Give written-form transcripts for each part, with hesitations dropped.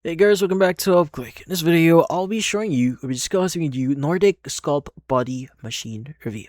Hey guys, welcome back to Quick. In this video, I'll be discussing with you Nordic Sculpt Body Machine review.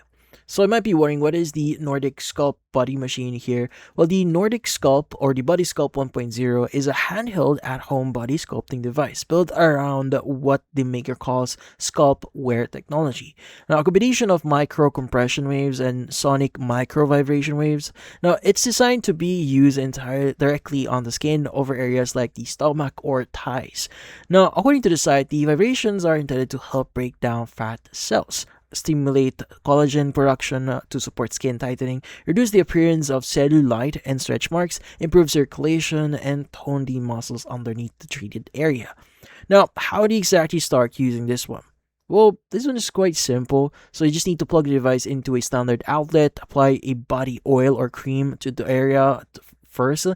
So you might be wondering, what is the Nordic Sculpt Body Machine here? Well, the Nordic Sculpt or the Body Sculpt 1.0 is a handheld at-home body sculpting device built around what the maker calls sculpt wear technology. Now, a combination of micro compression waves and sonic micro vibration waves. Now, it's designed to be used entirely directly on the skin over areas like the stomach or thighs. Now, according to the site, the vibrations are intended to help break down fat cells, stimulate collagen production to support skin tightening, reduce the appearance of cellulite and stretch marks, improve circulation, and tone the muscles underneath the treated area. Now, how do you exactly start using this one? Well, this one is quite simple. So you just need to plug the device into a standard outlet, apply a body oil or cream to the area first,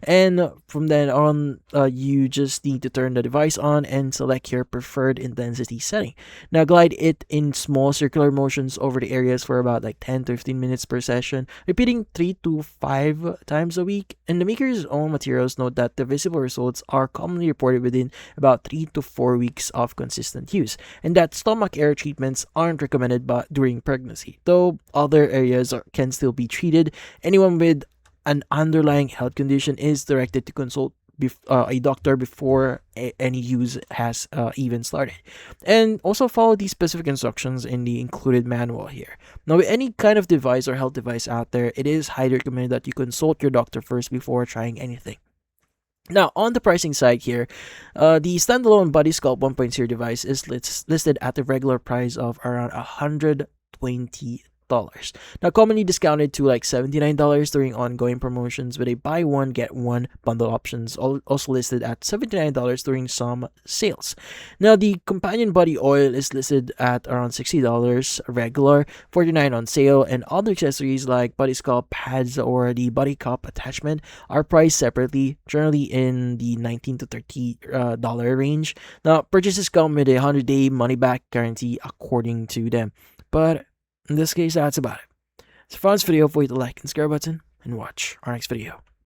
and from then on, you just need to turn the device on and select your preferred intensity setting. Now, glide it in small circular motions over the areas for about like 10 to 15 minutes per session, repeating 3 to 5 times a week. And the maker's own materials note that the visible results are commonly reported within about 3 to 4 weeks of consistent use, and that stomach air treatments aren't recommended during pregnancy, though other areas can still be treated. Anyone with an underlying health condition is directed to consult a doctor before any use has even started. And also follow the specific instructions in the included manual here. Now, with any kind of device or health device out there, it is highly recommended that you consult your doctor first before trying anything. Now, on the pricing side here, the standalone Body Sculpt 1.0 device is listed at the regular price of around $120. Now, commonly discounted to like $79 during ongoing promotions, with a buy one get one bundle options also listed at $79 during some sales. Now, the companion body oil is listed at around $60 regular, $49 on sale, and other accessories like body sculpt pads or the body cup attachment are priced separately, generally in the $19 to $30 range. Now, purchases come with a 100-day money-back guarantee according to them. But in this case, that's about it. So for this video, hit the like and subscribe button and watch our next video.